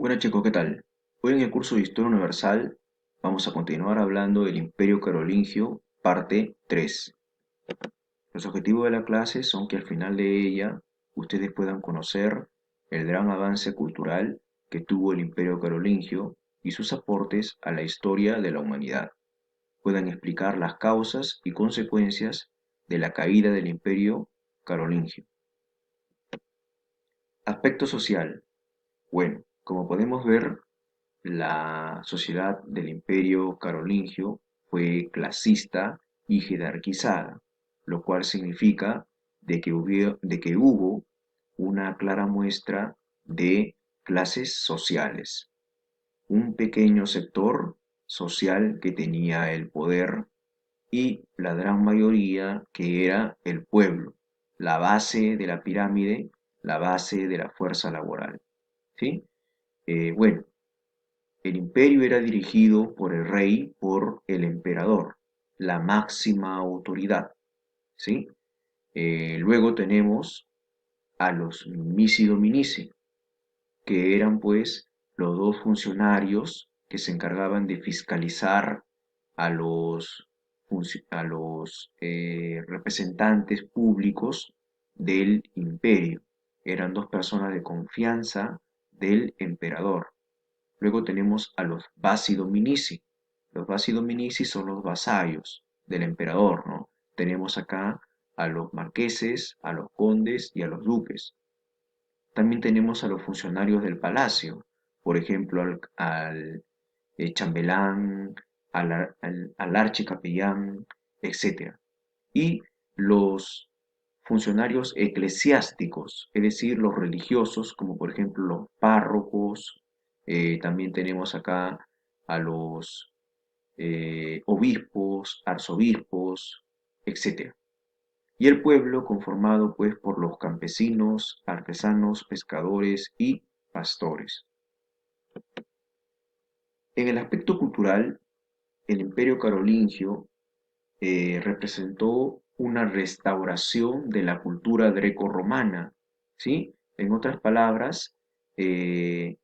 Bueno chicos, ¿qué tal? Hoy en el curso de Historia Universal vamos a continuar hablando del Imperio Carolingio, parte 3. Los objetivos de la clase son que al final de ella ustedes puedan conocer el gran avance cultural que tuvo el Imperio Carolingio y sus aportes a la historia de la humanidad. Puedan explicar las causas y consecuencias de la caída del Imperio Carolingio. Aspecto social. Bueno, como podemos ver, la sociedad del Imperio Carolingio fue clasista y jerarquizada, lo cual significa de que hubo una clara muestra de clases sociales. Un pequeño sector social que tenía el poder y la gran mayoría que era el pueblo, la base de la pirámide, la base de la fuerza laboral. ¿Sí? Bueno, el imperio era dirigido por el rey, por el emperador, la máxima autoridad, ¿sí? Luego tenemos a los Misi Dominici, que eran pues los dos funcionarios que se encargaban de fiscalizar a los representantes públicos del imperio. Eran dos personas de confianza del emperador. Luego tenemos a los Basi Dominici. Los Basi Dominici son los vasallos del emperador, ¿no? Tenemos acá a los marqueses, a los condes y a los duques. También tenemos a los funcionarios del palacio, por ejemplo, al chambelán, al archicapellán, etc. Y los funcionarios eclesiásticos, es decir, los religiosos, como por ejemplo los párrocos. También tenemos acá a los obispos, arzobispos, etc. Y el pueblo conformado pues por los campesinos, artesanos, pescadores y pastores. En el aspecto cultural, el Imperio Carolingio representó una restauración de la cultura grecorromana, ¿sí? En otras palabras, eh,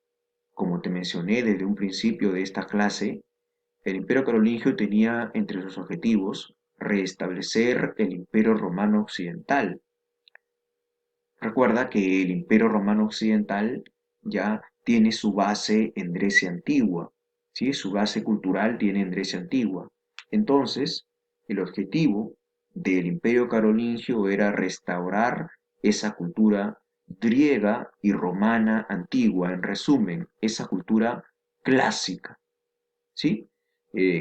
como te mencioné desde un principio de esta clase, el Imperio Carolingio tenía entre sus objetivos restablecer el Imperio Romano Occidental. Recuerda que el Imperio Romano Occidental ya tiene su base en Grecia antigua, ¿sí? Su base cultural tiene en Grecia antigua. Entonces, el objetivo del Imperio Carolingio era restaurar esa cultura griega y romana antigua, en resumen, esa cultura clásica, ¿sí?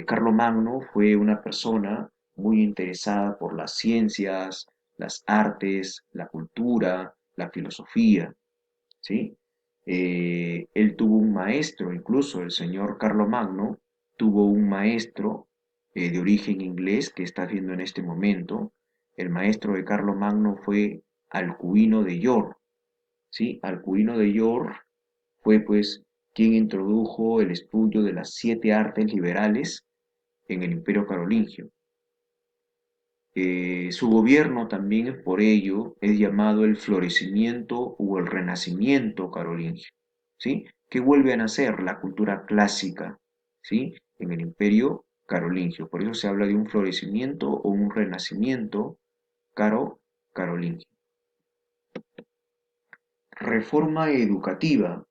Carlomagno fue una persona muy interesada por las ciencias, las artes, la cultura, la filosofía, ¿sí? Él tuvo un maestro, incluso el señor Carlomagno tuvo un maestro de origen inglés que está viendo en este momento. El maestro de Carlomagno fue Alcuino de York, ¿sí? Alcuino de York fue pues quien introdujo el estudio de las siete artes liberales en el Imperio Carolingio. Su gobierno también por ello es llamado el florecimiento o el renacimiento carolingio, ¿sí? Que vuelve a nacer la cultura clásica, ¿sí? En el Imperio Carolingio. Por eso se habla de un florecimiento o un renacimiento carolingio. Reforma educativa,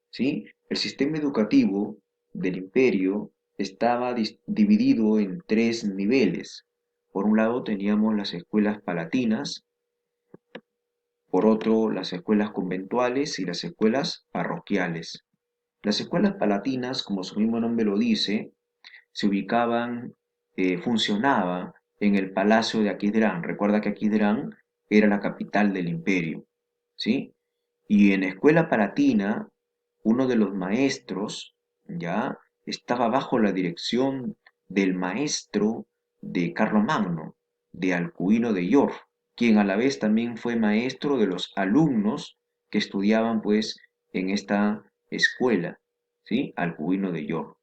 ¿sí? El sistema educativo del imperio estaba dividido en tres niveles. Por un lado teníamos las escuelas palatinas, por otro las escuelas conventuales y las escuelas parroquiales. Las escuelas palatinas, como su mismo nombre lo dice, se ubicaban, funcionaba en el palacio de Aquisgrán. Recuerda que Aquisgrán era la capital del imperio, ¿sí? Y en la escuela palatina, uno de los maestros, ya, estaba bajo la dirección del maestro de Carlomagno, de Alcuino de York, quien a la vez también fue maestro de los alumnos que estudiaban pues en esta escuela, ¿sí? Alcuino de York.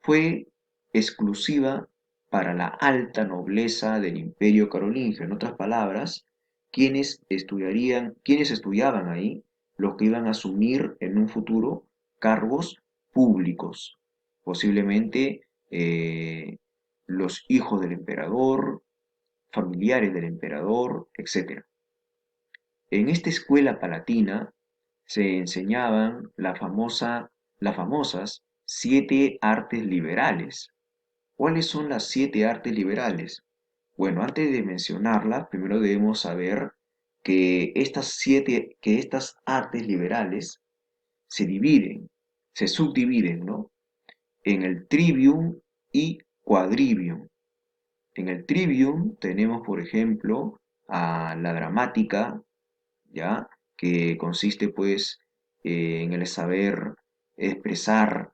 Fue exclusiva para la alta nobleza del Imperio Carolingio. En otras palabras, quienes estudiaban ahí, los que iban a asumir en un futuro cargos públicos, posiblemente los hijos del emperador, familiares del emperador, etc. En esta escuela palatina se enseñaban las famosas 7 artes liberales. ¿Cuáles son las 7 artes liberales? Bueno, antes de mencionarlas, primero debemos saber que estas artes liberales se dividen, se subdividen, ¿no? En el trivium y quadrivium. En el trivium tenemos, por ejemplo, a la dramática, ¿ya? Que consiste, pues, en el saber expresar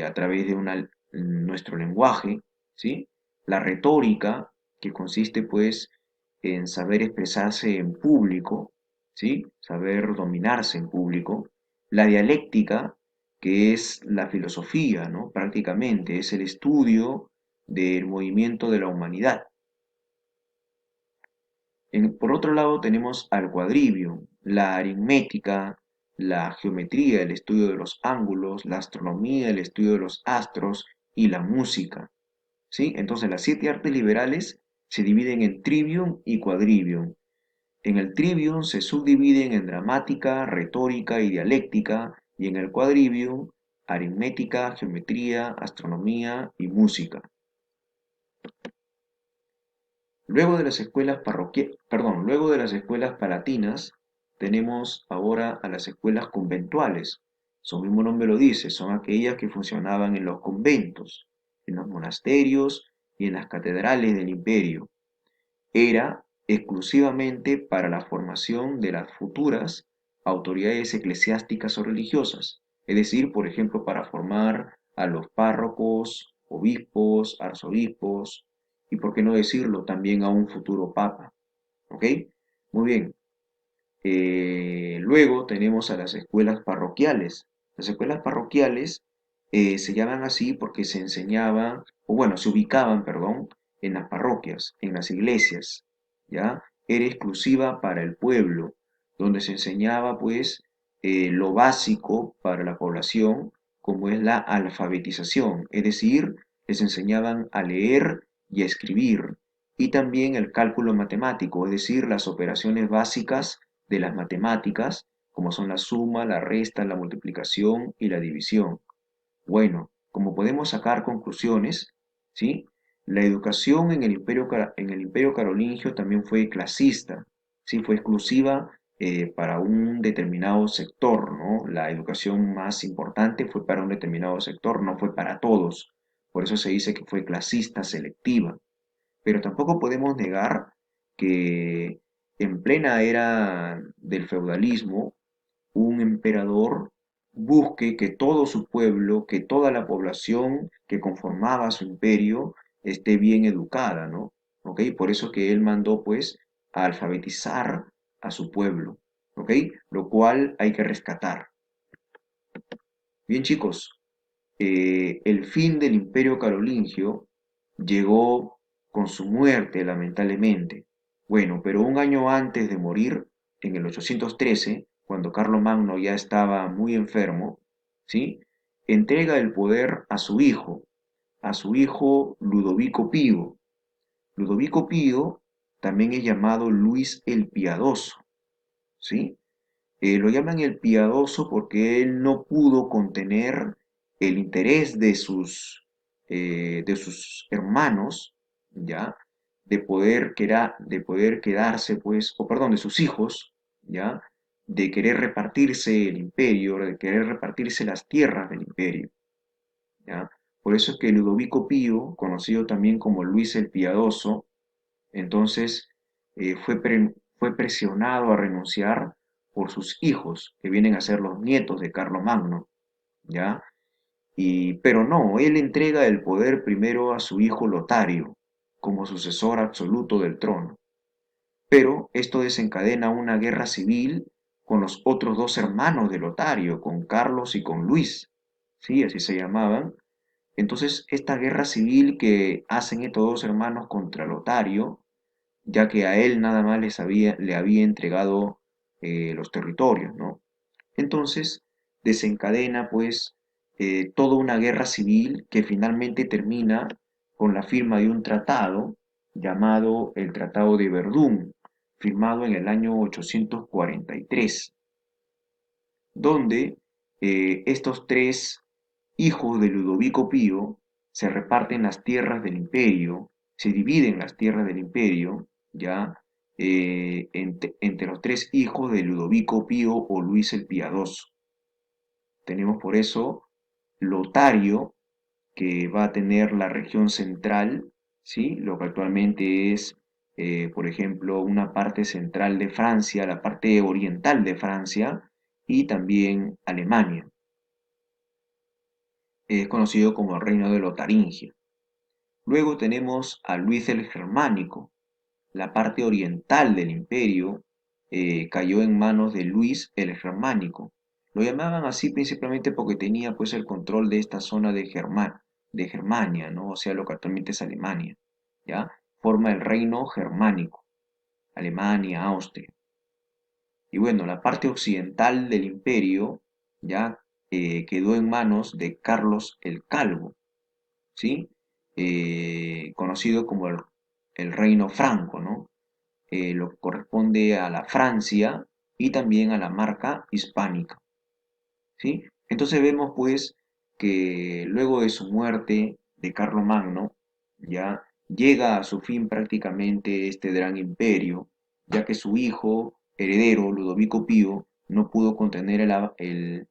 a través de nuestro lenguaje, ¿sí? La retórica, que consiste, pues, en saber expresarse en público, ¿sí? Saber dominarse en público. La dialéctica, que es la filosofía, ¿no? Prácticamente es el estudio del movimiento de la humanidad. Por otro lado tenemos al cuadrivium, la aritmética, la geometría, el estudio de los ángulos, la astronomía, el estudio de los astros y la música, ¿sí? Entonces las 7 artes liberales se dividen en trivium y quadrivium. En el trivium se subdividen en dramática, retórica y dialéctica, y en el quadrivium, aritmética, geometría, astronomía y música. Luego de las escuelas palatinas, tenemos ahora a las escuelas conventuales. Su mismo nombre lo dice, son aquellas que funcionaban en los conventos, en los monasterios y en las catedrales del imperio. Era exclusivamente para la formación de las futuras autoridades eclesiásticas o religiosas, es decir, por ejemplo, para formar a los párrocos, obispos, arzobispos y, por qué no decirlo, también a un futuro papa. ¿Ok? Muy bien. Luego tenemos a las escuelas parroquiales. Las escuelas parroquiales se llaman así porque se enseñaban, o bueno, se ubicaban, perdón, en las parroquias, en las iglesias, ¿ya? Era exclusiva para el pueblo, donde se enseñaba, pues, lo básico para la población, como es la alfabetización, es decir, les enseñaban a leer y a escribir, y también el cálculo matemático, es decir, las operaciones básicas de las matemáticas, como son la suma, la resta, la multiplicación y la división. Bueno, como podemos sacar conclusiones, ¿sí? La educación en el Imperio Carolingio también fue clasista, ¿sí? Fue exclusiva para un determinado sector, ¿no? La educación más importante fue para un determinado sector, no fue para todos. Por eso se dice que fue clasista, selectiva. Pero tampoco podemos negar que en plena era del feudalismo, un emperador busque que todo su pueblo, que toda la población que conformaba su imperio esté bien educada, ¿no? ¿Ok? Por eso que él mandó, pues, a alfabetizar a su pueblo, ¿ok? Lo cual hay que rescatar. Bien, chicos, el fin del imperio carolingio llegó con su muerte, lamentablemente. Bueno, pero un año antes de morir, en el 813, cuando Carlomagno ya estaba muy enfermo, ¿sí? Entrega el poder a su hijo Ludovico Pío. Ludovico Pío también es llamado Luis el Piadoso, ¿sí? Lo llaman el piadoso porque él no pudo contener el interés de sus hermanos, ¿ya? De poder quedarse, pues, o perdón, de sus hijos, ¿ya? De querer repartirse el imperio, de querer repartirse las tierras del imperio, ¿ya? Por eso es que Ludovico Pío, conocido también como Luis el Piadoso, entonces fue presionado a renunciar por sus hijos, que vienen a ser los nietos de Carlomagno, ¿ya? Pero no, él entrega el poder primero a su hijo Lotario, como sucesor absoluto del trono. Pero esto desencadena una guerra civil con los otros dos hermanos de Lotario, con Carlos y con Luis, ¿sí? Así se llamaban. Entonces, esta guerra civil que hacen estos dos hermanos contra Lotario, ya que a él nada más le había entregado los territorios, ¿no? Entonces, desencadena pues toda una guerra civil que finalmente termina con la firma de un tratado llamado el Tratado de Verdún, firmado en el año 843, donde estos tres hijos de Ludovico Pío se reparten las tierras del imperio, se dividen las tierras del imperio, ya entre los tres hijos de Ludovico Pío o Luis el Piadoso. Tenemos por eso Lotario, que va a tener la región central, ¿sí? Lo que actualmente es, por ejemplo, una parte central de Francia, la parte oriental de Francia y también Alemania. Es conocido como el Reino de Lotaringia. Luego tenemos a Luis el Germánico. La parte oriental del imperio cayó en manos de Luis el Germánico. Lo llamaban así principalmente porque tenía pues el control de esta zona de Germania, ¿no? O sea, lo que actualmente es Alemania, ¿ya? Forma el reino germánico, Alemania, Austria. Y bueno, la parte occidental del imperio ya quedó en manos de Carlos el Calvo, ¿sí? Conocido como el reino franco, ¿no? Lo que corresponde a la Francia y también a la marca hispánica, ¿sí? Entonces vemos pues que luego de su muerte de Carlomagno, ya llega a su fin prácticamente este gran imperio, ya que su hijo heredero, Ludovico Pío, no pudo contener el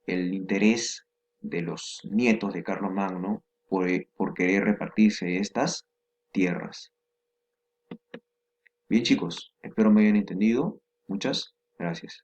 interés de los nietos de Carlomagno por querer repartirse estas tierras. Bien chicos, espero me hayan entendido. Muchas gracias.